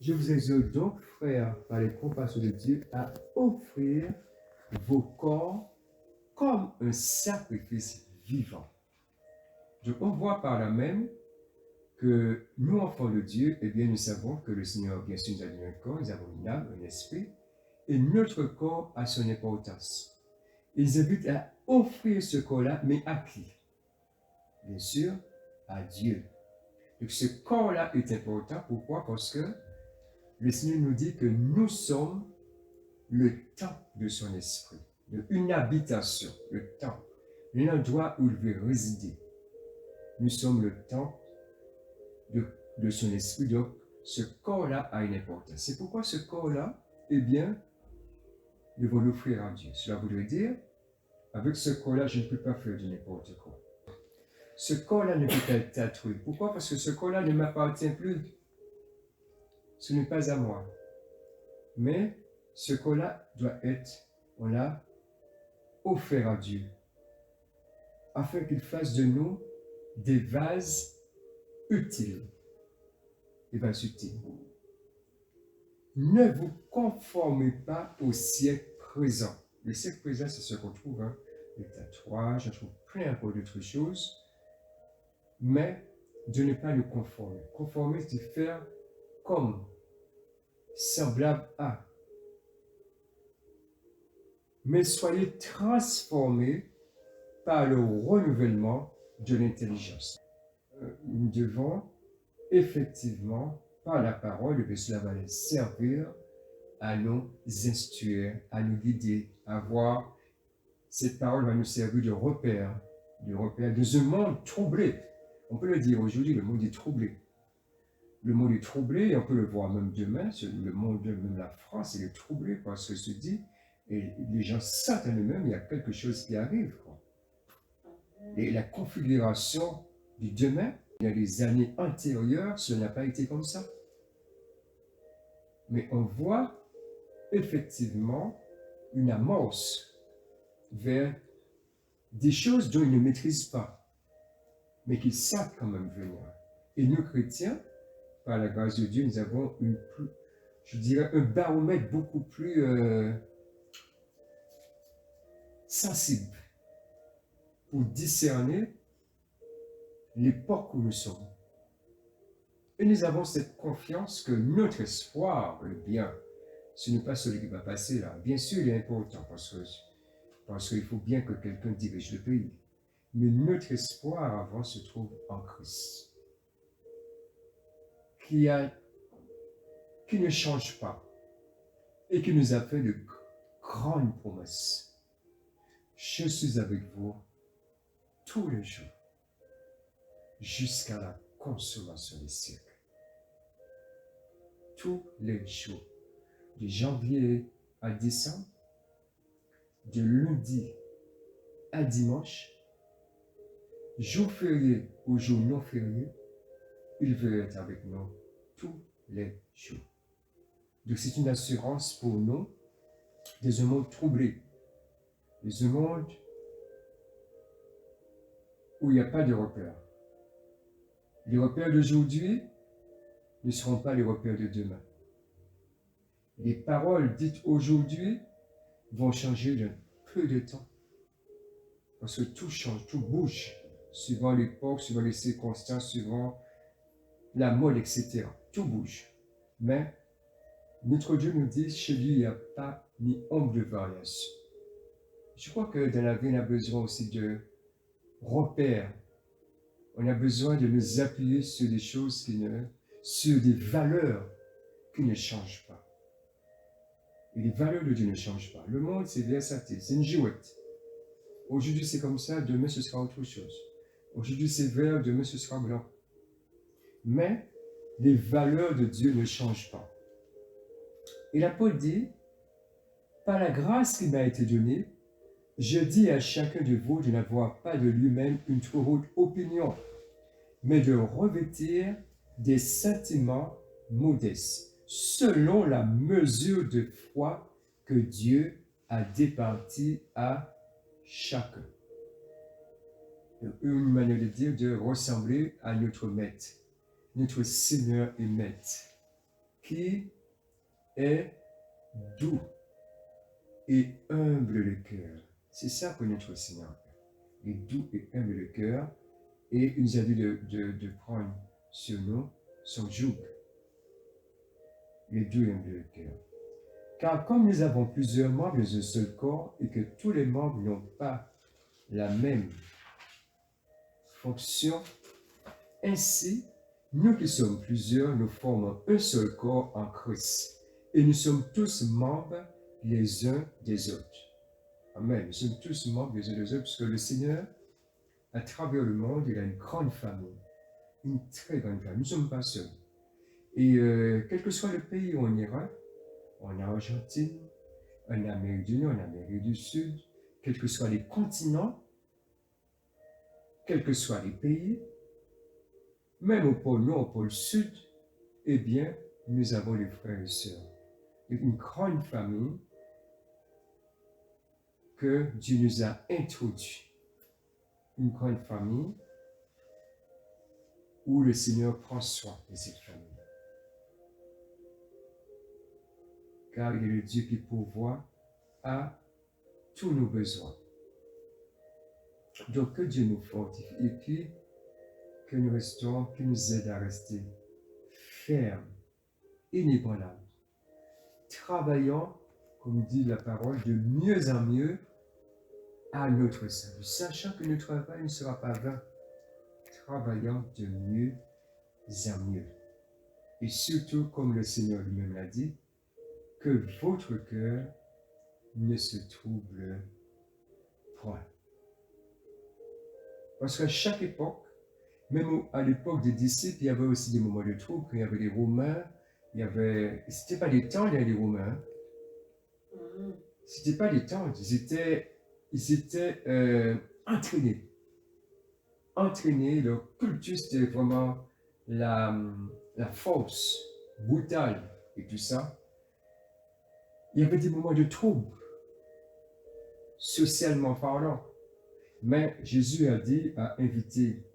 Je vous exhorte donc, frères, par les compassions de Dieu, à offrir vos corps comme un sacrifice vivant. Donc, on voit par là même que nous, enfants de Dieu, eh bien, nous savons que le Seigneur, bien sûr, nous a donné un corps, nous avons une âme, un esprit, et notre corps a son importance. Il nous invite à offrir ce corps-là, mais à qui? Bien sûr, à Dieu. Donc, ce corps-là est important. Pourquoi? Parce que le Seigneur nous dit que nous sommes le temple de son esprit, une habitation, le temple, l'endroit où il veut résider. Nous sommes le temple de son esprit, donc ce corps-là a une importance. C'est pourquoi ce corps-là, eh bien, nous devons l'offrir à Dieu. Cela voudrait dire, avec ce corps-là, je ne peux pas faire de n'importe quoi. Ce corps-là ne peut pas être détruit. Pourquoi? Parce que ce corps-là ne m'appartient plus. Ce n'est pas à moi. Mais ce corps-là doit être, on l'a offert à Dieu, afin qu'il fasse de nous des vases utiles. Des vases utiles. Ne vous conformez pas au siècle présent. Le siècle présent, c'est ce qu'on trouve, hein, les tatouages, on trouve plein encore d'autres choses, mais de ne pas nous conformer. Conformer, c'est faire comme, semblable à. Mais soyez transformés par le renouvellement de l'intelligence. Nous devons effectivement, par la parole, que cela va nous servir à nous instruire, à nous guider, à voir. Cette parole va nous servir de repère dans un monde troublé. On peut le dire aujourd'hui, le monde est troublé. Le monde est troublé, on peut le voir même demain, le monde, même la France, est troublé parce que se dit, et les gens sentent en eux-mêmes, il y a quelque chose qui arrive. Quoi. Et la configuration du demain, dans les années antérieures, ce n'a pas été comme ça. Mais on voit effectivement une amorce vers des choses dont ils ne maîtrisent pas, mais qu'ils savent quand même venir. Et nous, chrétiens, par la grâce de Dieu, nous avons un baromètre beaucoup plus sensible pour discerner l'époque où nous sommes. Et nous avons cette confiance que notre espoir, le bien, ce n'est pas celui qui va passer là. Bien sûr, il est important parce qu'il faut bien que quelqu'un dirige le pays. Mais notre espoir avant se trouve en Christ, qui ne change pas et qui nous a fait de grandes promesses. Je suis avec vous tous les jours, jusqu'à la consommation des siècles. Tous les jours, de janvier à décembre, de lundi à dimanche, jour férié ou jour non férié, il veut être avec nous tous les jours. Donc c'est une assurance pour nous dans un monde troublé, dans un monde où il n'y a pas de repères. Les repères d'aujourd'hui ne seront pas les repères de demain. Les paroles dites aujourd'hui vont changer dans peu de temps. Parce que tout change, tout bouge, suivant l'époque, suivant les circonstances, suivant la mode, etc. Tout bouge. Mais notre Dieu nous dit, chez lui, il n'y a pas ni ombre de variation. Je crois que dans la vie, on a besoin aussi de repères. On a besoin de nous appuyer sur des choses sur des valeurs qui ne changent pas. Et les valeurs de Dieu ne changent pas. Le monde, c'est versatile, c'est une jouette. Aujourd'hui, c'est comme ça, demain, ce sera autre chose. Aujourd'hui, c'est vert, demain, ce sera blanc. Mais les valeurs de Dieu ne changent pas. Et l'apôtre dit, par la grâce qui m'a été donnée, je dis à chacun de vous de n'avoir pas de lui-même une trop haute opinion, mais de revêtir des sentiments modestes, selon la mesure de foi que Dieu a départie à chacun. Une manière de dire, de ressembler à notre maître, notre Seigneur et maître, qui est doux et humble le cœur. C'est ça que notre Seigneur fait. Et doux et humble le cœur. Et il nous a dit de prendre sur nous son joug. Et doux et humble le cœur. Car comme nous avons plusieurs membres d'un seul corps et que tous les membres n'ont pas la même fonction, ainsi, nous qui sommes plusieurs, nous formons un seul corps en Christ. Et nous sommes tous membres les uns des autres. Amen. Nous sommes tous membres les uns des autres, parce que le Seigneur, à travers le monde, il a une grande famille. Une très grande famille. Nous ne sommes pas seuls. Et quel que soit le pays où on ira, en Argentine, en Amérique du Nord, en Amérique du Sud, quels que soient les continents, quels que soient les pays, même au pôle Nord, au pôle Sud, eh bien, nous avons les frères et sœurs. Une grande famille que Dieu nous a introduit. Une grande famille où le Seigneur prend soin de cette famille. Car il est le Dieu qui pourvoit à tous nos besoins. Donc que Dieu nous fortifie et puis que nous restons, qu'il nous aide à rester fermes, inébranlables, travaillant, comme dit la parole, de mieux en mieux à notre salut, sachant que notre travail ne sera pas vain, travaillant de mieux en mieux. Et surtout, comme le Seigneur lui-même l'a dit, que votre cœur ne se trouble point. Parce qu'à chaque époque, même à l'époque des disciples, il y avait aussi des moments de trouble. Il y avait les Romains, c'était pas des tendres, les Romains. C'était pas des tendres, ils étaient entraînés. Entraînés, leur culture, c'était vraiment la force brutale et tout ça. Il y avait des moments de trouble, socialement parlant. Mais Jésus a invité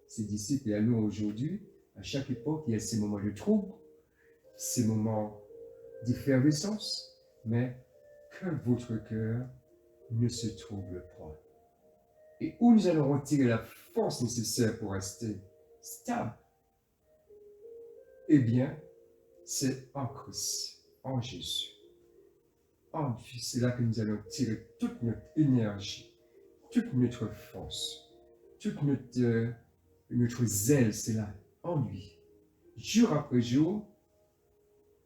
ses disciples et à nous aujourd'hui, à chaque époque, il y a ces moments de trouble, ces moments d'effervescence, mais que votre cœur ne se trouble point. Et où nous allons retirer la force nécessaire pour rester stable? Eh bien, c'est en Christ, en Jésus. En lui, c'est là que nous allons tirer toute notre énergie, toute notre force, toute notre zèle, c'est là, en lui. Jour après jour,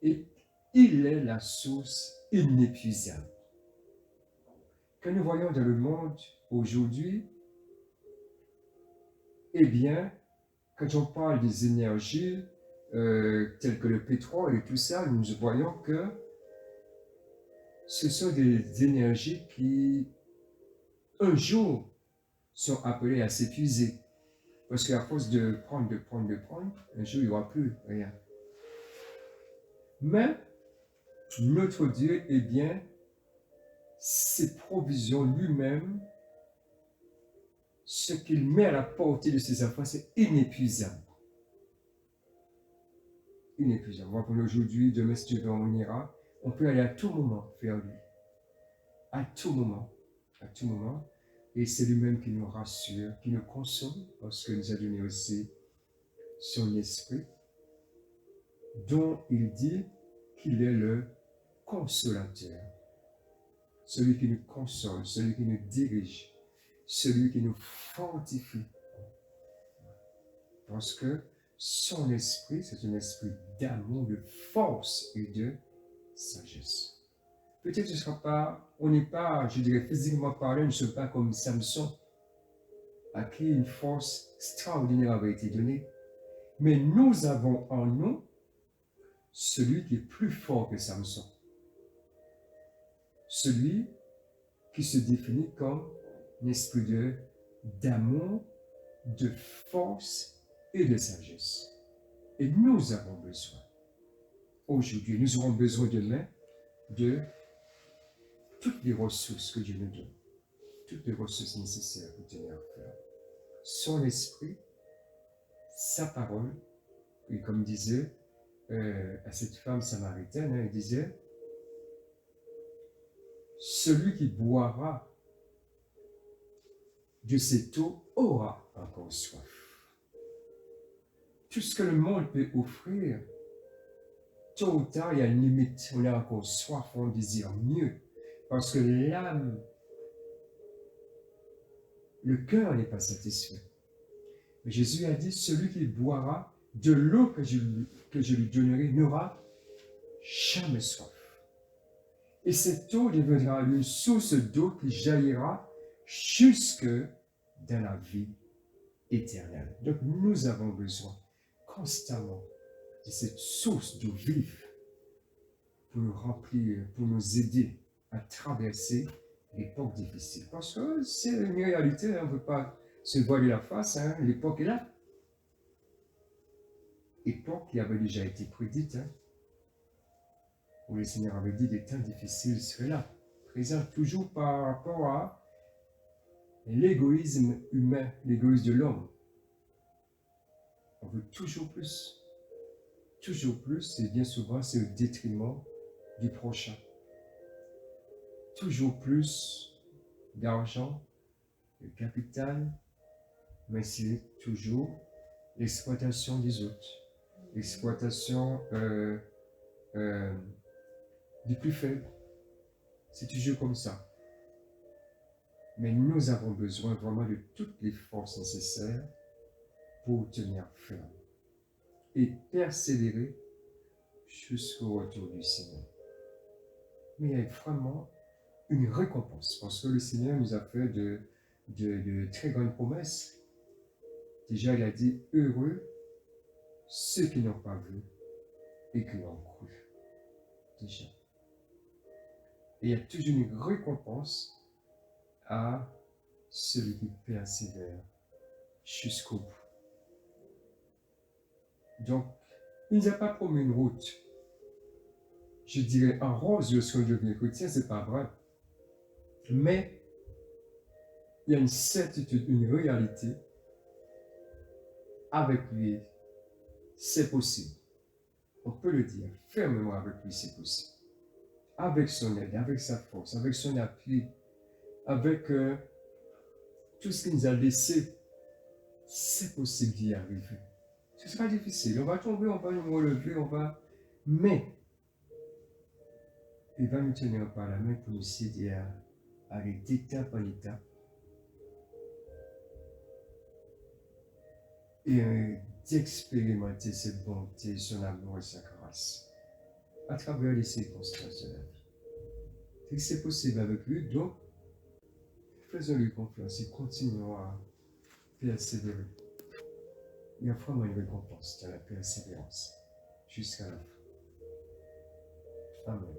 et il est la source inépuisable. Que nous voyons dans le monde aujourd'hui, eh bien, quand on parle des énergies telles que le pétrole et tout ça, nous voyons que ce sont des énergies qui, un jour, sont appelées à s'épuiser. Parce qu'à force de prendre, un jour, il n'y aura plus rien. Mais notre Dieu, eh bien, ses provisions lui-même, ce qu'il met à la portée de ses enfants, c'est inépuisable. Inépuisable. On va prendre aujourd'hui, demain, si Dieu veut, on ira. On peut aller à tout moment vers lui. À tout moment. À tout moment. Et c'est lui-même qui nous rassure, qui nous console, parce qu'il nous a donné aussi son esprit, dont il dit qu'il est le consolateur. Celui qui nous console, celui qui nous dirige, celui qui nous fortifie. Parce que son esprit, c'est un esprit d'amour, de force et de sagesse. Peut-être que on n'est pas, je dirais physiquement parlant, nous ne sommes pas comme Samson, à qui une force extraordinaire avait été donnée. Mais nous avons en nous celui qui est plus fort que Samson. Celui qui se définit comme un esprit d'amour, de force et de sagesse. Et nous avons besoin, aujourd'hui, nous aurons besoin demain de toutes les ressources que Dieu nous donne, toutes les ressources nécessaires pour tenir ferme. Son esprit, sa parole, et comme disait à cette femme samaritaine, hein, il disait, celui qui boira de cette eau aura encore soif. Tout ce que le monde peut offrir, tôt ou tard, il y a une limite. On a encore soif, on désire mieux. Parce que l'âme, le cœur n'est pas satisfait. Mais Jésus a dit, celui qui boira de l'eau que je lui donnerai n'aura jamais soif. Et cette eau deviendra une source d'eau qui jaillira jusque dans la vie éternelle. Donc nous avons besoin constamment de cette source d'eau vive pour nous remplir, pour nous aider à traverser l'époque difficile. Parce que c'est une réalité, on ne peut pas se voiler la face, hein, l'époque est là. Époque qui avait déjà été prédite, hein, où le Seigneur avait dit des temps difficiles seraient là, présents toujours par rapport à l'égoïsme humain, l'égoïsme de l'homme. On veut toujours plus, et bien souvent c'est au détriment du prochain. Toujours plus d'argent, de capital, mais c'est toujours l'exploitation des autres, l'exploitation du plus faible. C'est toujours comme ça. Mais nous avons besoin vraiment de toutes les forces nécessaires pour tenir ferme et persévérer jusqu'au retour du Seigneur. Mais il y a vraiment une récompense parce que le Seigneur nous a fait de très grandes promesses. Déjà, il a dit « Heureux ceux qui n'ont pas vu et qui ont cru. » Déjà. Et il y a toujours une récompense à celui qui persévère jusqu'au bout. Donc, il nous a pas promis une route, je dirais en rose lorsqu'on devient chrétien, c'est pas vrai. Mais il y a une certitude, une réalité. Avec lui, c'est possible. On peut le dire fermement, avec lui, c'est possible. Avec son aide, avec sa force, avec son appui, avec tout ce qu'il nous a laissé, c'est possible d'y arriver. Ce sera difficile. On va tomber, on va nous relever, mais il va nous tenir par la main pour nous aider à aller d'étape en étape et d'expérimenter cette bonté, son amour et sa grâce à travers les circonstances de la vie. C'est possible avec lui, donc faisons-lui confiance et continuons à persévérer. Il y a vraiment une récompense dans la persévérance jusqu'à la fin. Amen.